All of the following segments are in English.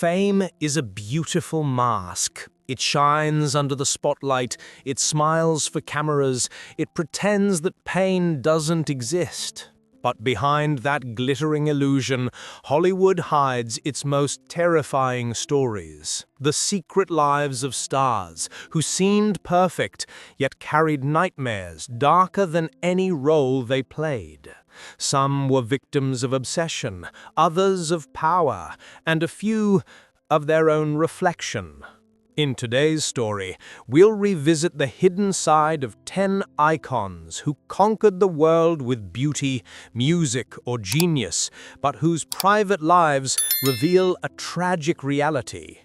Fame is a beautiful mask. It shines under the spotlight, it smiles for cameras, it pretends that pain doesn't exist. But behind that glittering illusion, Hollywood hides its most terrifying stories. The secret lives of stars who seemed perfect, yet carried nightmares darker than any role they played. Some were victims of obsession, others of power, and a few of their own reflection. In today's story, we'll revisit the hidden side of 10 icons who conquered the world with beauty, music, or genius, but whose private lives reveal a tragic reality.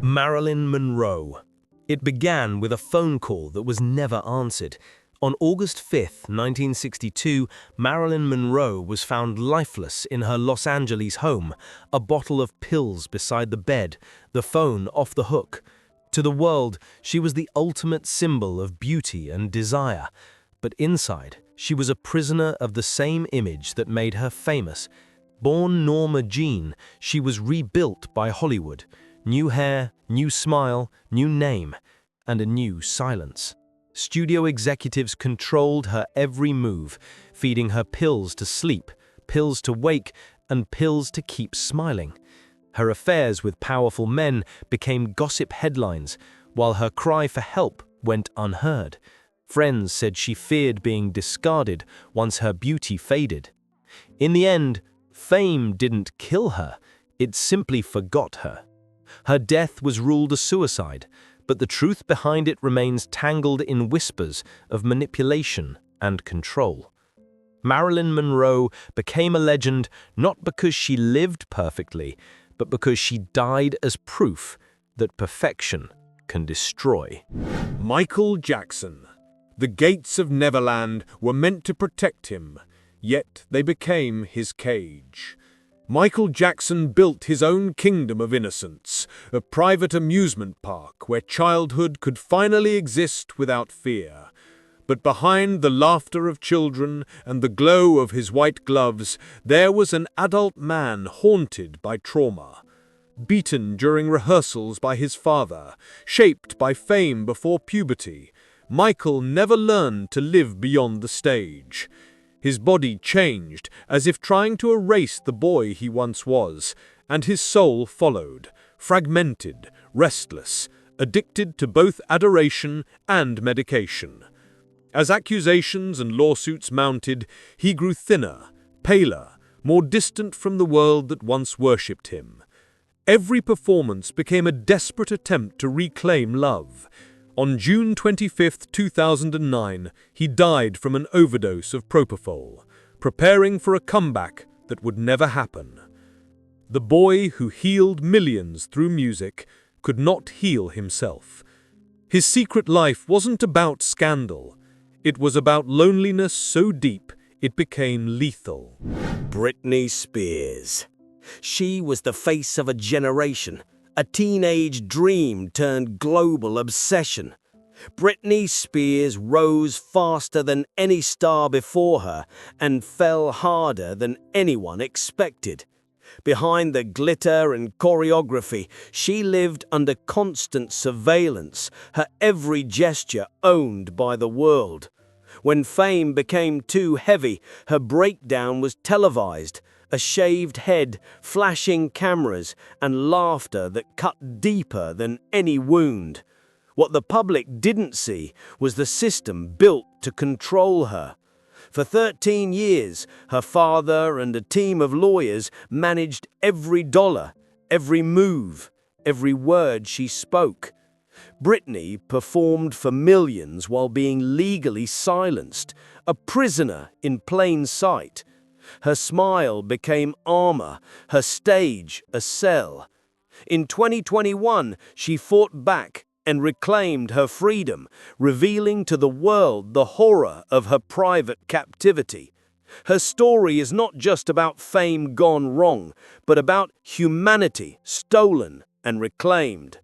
Marilyn Monroe. It began with a phone call that was never answered. On August 5, 1962, Marilyn Monroe was found lifeless in her Los Angeles home, a bottle of pills beside the bed, the phone off the hook. To the world, she was the ultimate symbol of beauty and desire. But inside, she was a prisoner of the same image that made her famous. Born Norma Jean, she was rebuilt by Hollywood. New hair, new smile, new name, and a new silence. Studio executives controlled her every move, feeding her pills to sleep, pills to wake, and pills to keep smiling. Her affairs with powerful men became gossip headlines, while her cry for help went unheard. Friends said she feared being discarded once her beauty faded. In the end, fame didn't kill her, it simply forgot her. Her death was ruled a suicide, but the truth behind it remains tangled in whispers of manipulation and control. Marilyn Monroe became a legend not because she lived perfectly, but because she died as proof that perfection can destroy. Michael Jackson. The gates of Neverland were meant to protect him, yet they became his cage. Michael Jackson built his own kingdom of innocence, a private amusement park where childhood could finally exist without fear. But behind the laughter of children and the glow of his white gloves, there was an adult man haunted by trauma. Beaten during rehearsals by his father, shaped by fame before puberty, Michael never learned to live beyond the stage. His body changed, as if trying to erase the boy he once was, and his soul followed, fragmented, restless, addicted to both adoration and medication. As accusations and lawsuits mounted, he grew thinner, paler, more distant from the world that once worshipped him. Every performance became a desperate attempt to reclaim love. On June 25, 2009, he died from an overdose of propofol, preparing for a comeback that would never happen. The boy who healed millions through music could not heal himself. His secret life wasn't about scandal. It was about loneliness so deep it became lethal. Britney Spears. She was the face of a generation, a teenage dream turned global obsession. Britney Spears rose faster than any star before her and fell harder than anyone expected. Behind the glitter and choreography, she lived under constant surveillance, her every gesture owned by the world. When fame became too heavy, her breakdown was televised. A shaved head, flashing cameras, and laughter that cut deeper than any wound. What the public didn't see was the system built to control her. For 13 years, her father and a team of lawyers managed every dollar, every move, every word she spoke. Britney performed for millions while being legally silenced, a prisoner in plain sight. Her smile became armor, her stage a cell. In 2021, she fought back and reclaimed her freedom, revealing to the world the horror of her private captivity. Her story is not just about fame gone wrong, but about humanity stolen and reclaimed.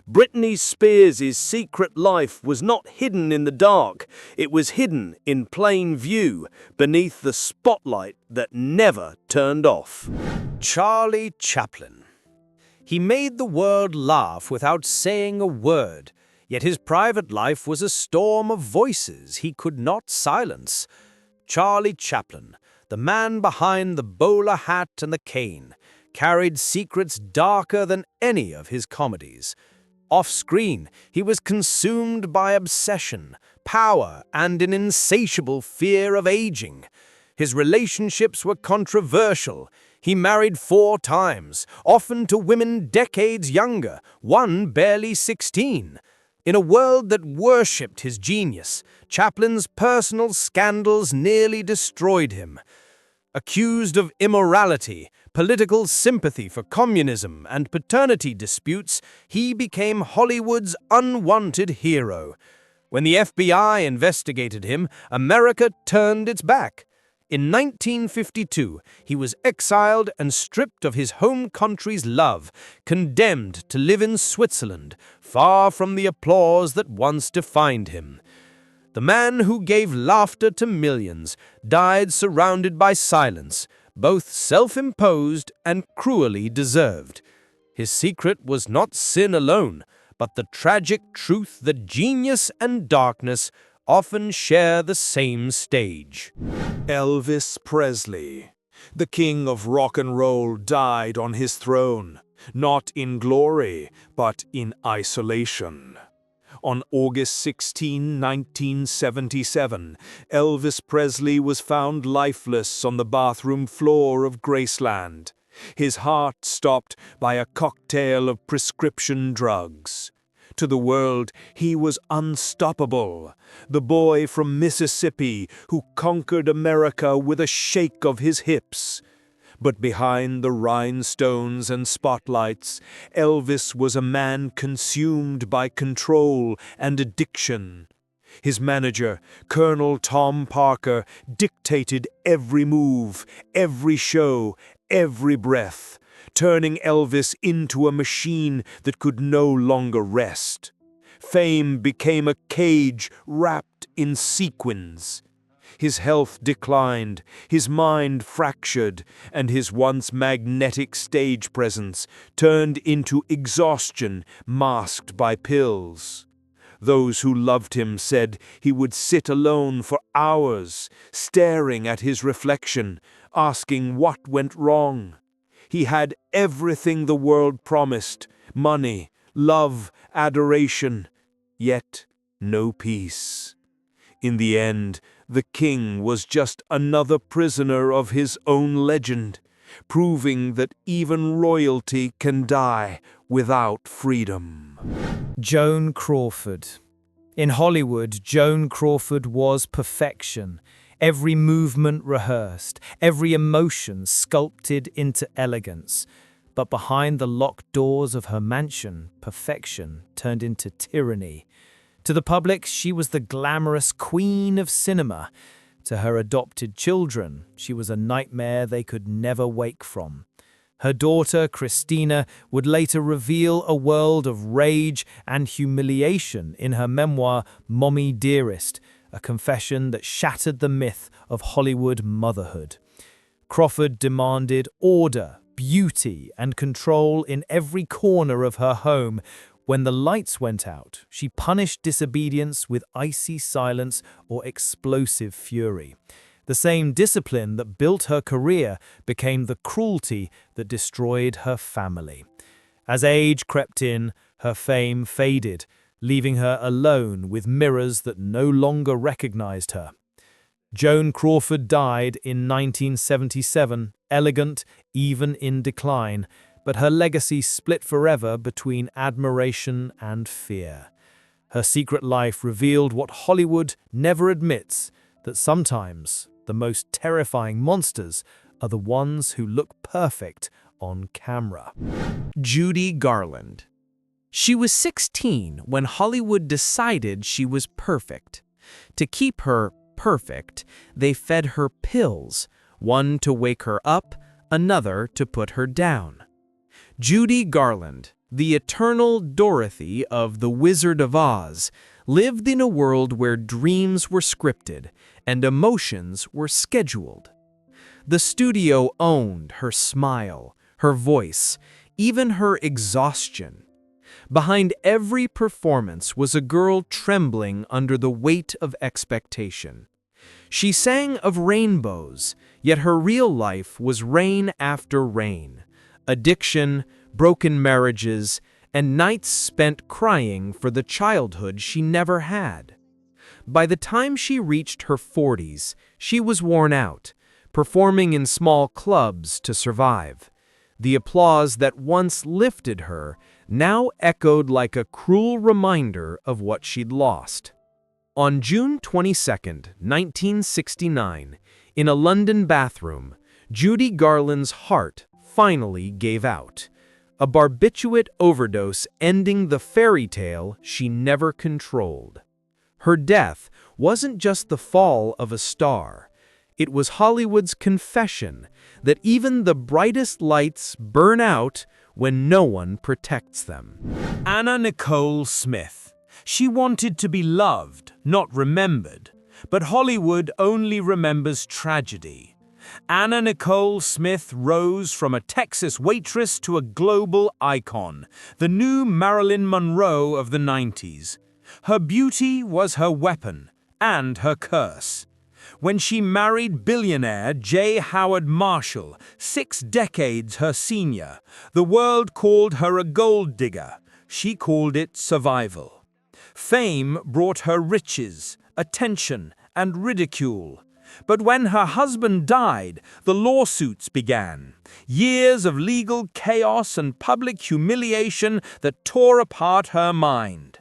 Britney Spears' secret life was not hidden in the dark, it was hidden in plain view, beneath the spotlight that never turned off. Charlie Chaplin. He made the world laugh without saying a word, yet his private life was a storm of voices he could not silence. Charlie Chaplin, the man behind the bowler hat and the cane, carried secrets darker than any of his comedies. Off-screen, he was consumed by obsession, power, and an insatiable fear of aging. His relationships were controversial. He married 4 times, often to women decades younger, one barely 16. In a world that worshipped his genius, Chaplin's personal scandals nearly destroyed him. Accused of immorality, political sympathy for communism, and paternity disputes, he became Hollywood's unwanted hero. When the FBI investigated him, America turned its back. In 1952, he was exiled and stripped of his home country's love, condemned to live in Switzerland, far from the applause that once defined him. The man who gave laughter to millions died surrounded by silence, both self-imposed and cruelly deserved. His secret was not sin alone, but the tragic truth that genius and darkness often share the same stage. Elvis Presley, the king of rock and roll, died on his throne, not in glory, but in isolation. On August 16, 1977, Elvis Presley was found lifeless on the bathroom floor of Graceland, his heart stopped by a cocktail of prescription drugs. To the world, he was unstoppable, the boy from Mississippi who conquered America with a shake of his hips. But behind the rhinestones and spotlights, Elvis was a man consumed by control and addiction. His manager, Colonel Tom Parker, dictated every move, every show, every breath, turning Elvis into a machine that could no longer rest. Fame became a cage wrapped in sequins. His health declined, his mind fractured, and his once magnetic stage presence turned into exhaustion masked by pills. Those who loved him said he would sit alone for hours, staring at his reflection, asking what went wrong. He had everything the world promised: money, love, adoration, yet no peace. In the end, the king was just another prisoner of his own legend, proving that even royalty can die without freedom. Joan Crawford. In Hollywood, Joan Crawford was perfection. Every movement rehearsed, every emotion sculpted into elegance. But behind the locked doors of her mansion, perfection turned into tyranny. To the public, she was the glamorous queen of cinema. To her adopted children, she was a nightmare they could never wake from. Her daughter, Christina, would later reveal a world of rage and humiliation in her memoir, Mommy Dearest, a confession that shattered the myth of Hollywood motherhood. Crawford demanded order, beauty, and control in every corner of her home. When the lights went out, she punished disobedience with icy silence or explosive fury. The same discipline that built her career became the cruelty that destroyed her family. As age crept in, her fame faded, leaving her alone with mirrors that no longer recognized her. Joan Crawford died in 1977, elegant, even in decline, but her legacy split forever between admiration and fear. Her secret life revealed what Hollywood never admits, that sometimes the most terrifying monsters are the ones who look perfect on camera. Judy Garland. She was 16 when Hollywood decided she was perfect. To keep her perfect, they fed her pills, one to wake her up, another to put her down. Judy Garland, the eternal Dorothy of The Wizard of Oz, lived in a world where dreams were scripted and emotions were scheduled. The studio owned her smile, her voice, even her exhaustion. Behind every performance was a girl trembling under the weight of expectation. She sang of rainbows, yet her real life was rain after rain. Addiction, broken marriages, and nights spent crying for the childhood she never had. By the time she reached her 40s, she was worn out, performing in small clubs to survive. The applause that once lifted her now echoed like a cruel reminder of what she'd lost. On June 22, 1969, in a London bathroom, Judy Garland's heart finally gave out, a barbiturate overdose ending the fairy tale she never controlled. Her death wasn't just the fall of a star. It was Hollywood's confession that even the brightest lights burn out when no one protects them. Anna Nicole Smith. She wanted to be loved, not remembered. But Hollywood only remembers tragedy. Anna Nicole Smith rose from a Texas waitress to a global icon, the new Marilyn Monroe of the 90s. Her beauty was her weapon and her curse. When she married billionaire J. Howard Marshall, 6 decades her senior, the world called her a gold digger. She called it survival. Fame brought her riches, attention, and ridicule. But when her husband died, the lawsuits began. Years of legal chaos and public humiliation that tore apart her mind.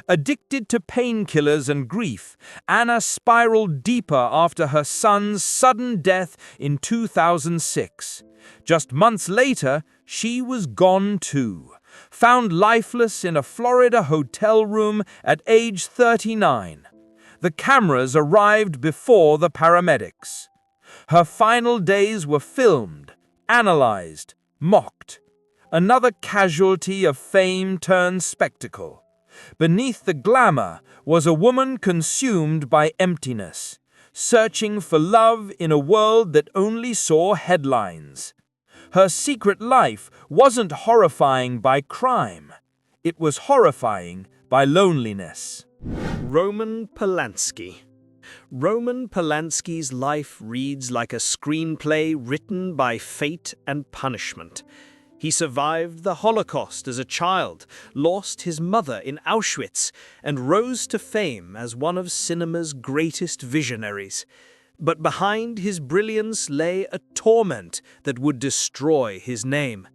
Addicted to painkillers and grief, Anna spiraled deeper after her son's sudden death in 2006. Just months later, she was gone too, found lifeless in a Florida hotel room at age 39. The cameras arrived before the paramedics. Her final days were filmed, analyzed, mocked. Another casualty of fame turned spectacle. Beneath the glamour was a woman consumed by emptiness, searching for love in a world that only saw headlines. Her secret life wasn't horrifying by crime. It was horrifying by loneliness. Roman Polanski. Roman Polanski's life reads like a screenplay written by fate and punishment. He survived the Holocaust as a child, lost his mother in Auschwitz, and rose to fame as one of cinema's greatest visionaries. But behind his brilliance lay a torment that would destroy his name.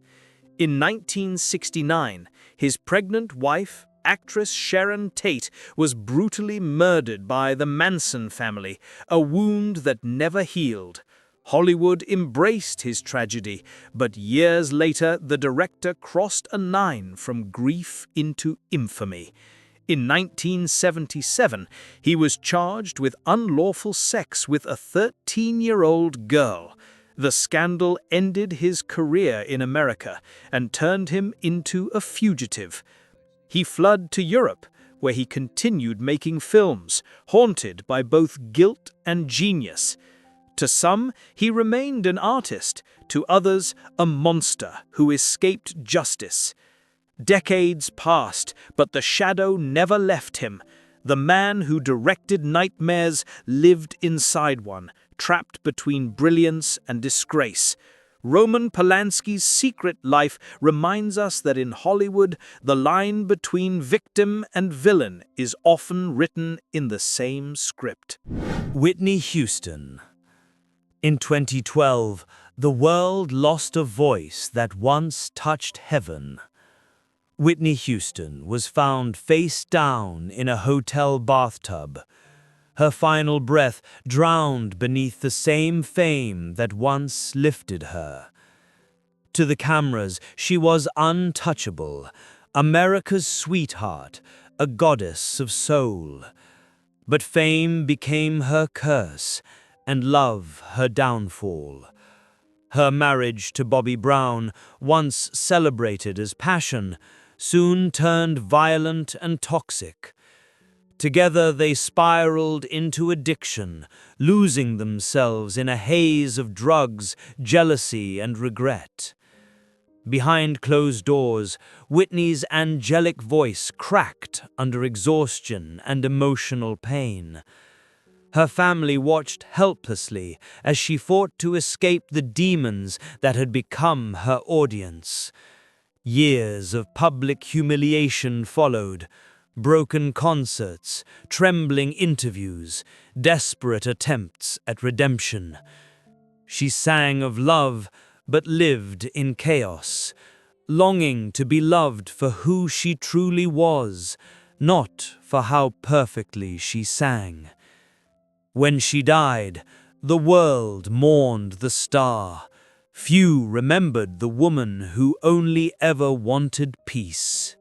In 1969, his pregnant wife, actress Sharon Tate, was brutally murdered by the Manson family, a wound that never healed. Hollywood embraced his tragedy, but years later the director crossed a line from grief into infamy. In 1977, he was charged with unlawful sex with a 13-year-old girl. The scandal ended his career in America and turned him into a fugitive. He fled to Europe, where he continued making films, haunted by both guilt and genius. To some, he remained an artist, to others, a monster who escaped justice. Decades passed, but the shadow never left him. The man who directed nightmares lived inside one, trapped between brilliance and disgrace. Roman Polanski's secret life reminds us that in Hollywood, the line between victim and villain is often written in the same script. Whitney Houston. In 2012, the world lost a voice that once touched heaven. Whitney Houston was found face down in a hotel bathtub, her final breath drowned beneath the same fame that once lifted her. To the cameras, she was untouchable, America's sweetheart, a goddess of soul. But fame became her curse, and love her downfall. Her marriage to Bobby Brown, once celebrated as passion, soon turned violent and toxic. Together they spiraled into addiction, losing themselves in a haze of drugs, jealousy, and regret. Behind closed doors, Whitney's angelic voice cracked under exhaustion and emotional pain. Her family watched helplessly as she fought to escape the demons that had become her audience. Years of public humiliation followed. Broken concerts, trembling interviews, desperate attempts at redemption. She sang of love, but lived in chaos, longing to be loved for who she truly was, not for how perfectly she sang. When she died, the world mourned the star. Few remembered the woman who only ever wanted peace.